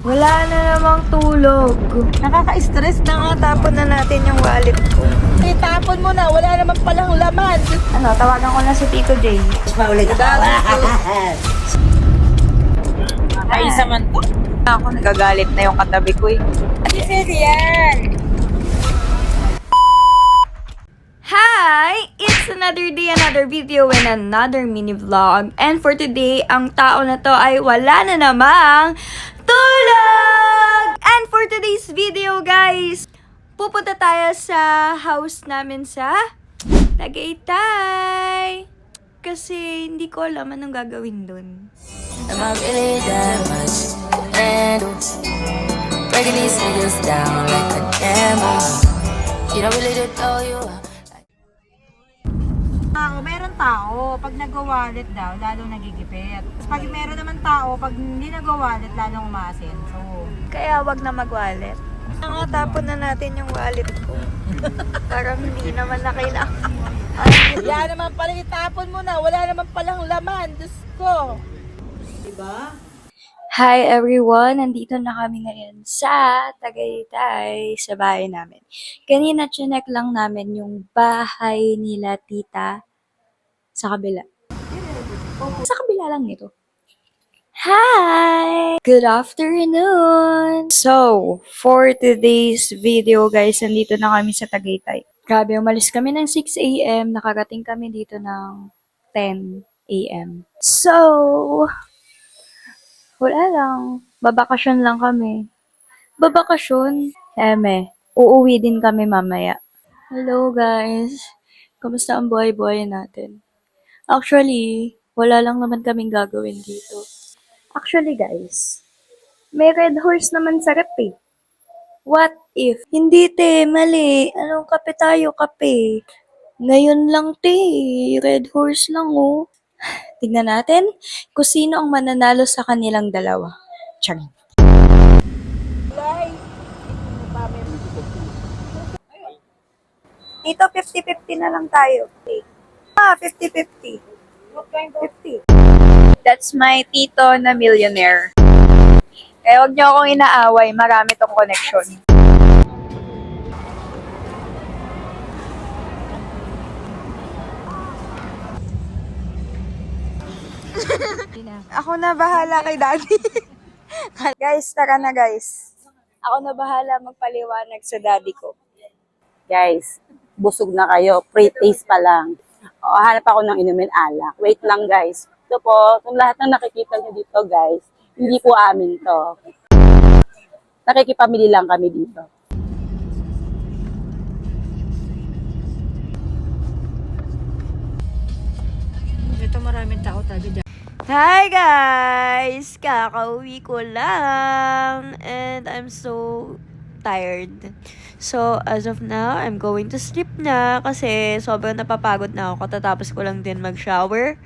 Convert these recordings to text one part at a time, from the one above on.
Wala na namang tulog. Nakaka-stress na nga. Tapon na natin yung wallet ko. Itapon mo na, wala naman palang laman. Ano, tawagan ko na si Tito J. Paulit Kaisa man to. Ako, nagagalit na yung katabi ko eh. Kasi yan. Hi! It's another day, another video, and another mini vlog. And for today, ang tao na to ay wala na namang tulog! And for today's video, guys, pupunta tayo sa house namin sa Tagaytay. Kasi hindi ko alam anong gagawin dun. Am I really that much to handle? Breaking these niggas down like a demo. You don't really know you. Meron tao, pag nag-wallet daw, lalong nagigipit. Pag meron naman tao, pag hindi nag-wallet, lalong umasin. So, Kaya wag na mag-wallet. Tapon na natin yung wallet ko. Parang hindi naman na kailangan. yan naman pala, itapon mo na, wala naman palang laman. Diyos ko. Diba? Hi everyone! Nandito na kami ngayon sa Tagaytay, sa bahay namin. Kanina chinek lang namin yung bahay nila tita sa kabila. Sa kabila lang nito. Hi! Good afternoon! So, for today's video guys, nandito na kami sa Tagaytay. Grabe, umalis kami ng 6 a.m. Nakarating kami dito ng 10 a.m. So, wala lang. Babakasyon lang kami. Babakasyon? Uuwi din kami mamaya. Hello guys. Kamusta ang buhay-buhay natin? Actually, wala lang naman kaming gagawin dito. Actually guys, may red horse naman sa rep eh. What if? Hindi te, mali. Anong kape tayo, kape? Ngayon lang te, red horse lang oh. Tignan natin kung sino ang mananalo sa kanilang dalawa. Tiyan. Dito, 50-50 na lang tayo. Okay. 50-50. 50. That's my tito na millionaire. Kaya huwag niyo akong inaaway. Marami tong connection. Ako na bahala kay daddy. Guys, tara na guys. Ako na bahala magpaliwanag sa daddy ko. Guys, busog na kayo. Pre-taste pa lang. O, hanap ako ng inumin alak. Wait lang, guys. Ito po, kung lahat ng nakikita nyo dito, guys, hindi po amin to. Nakikipamili lang kami dito. Ito maraming tao tayo dyan. Hi guys! Kakauwi ko lang and I'm so tired. So, as of now, I'm going to sleep na kasi sobrang napapagod na ako katatapos ko lang din mag-shower.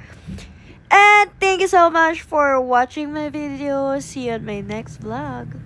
And thank you so much for watching my video. See you on my next vlog.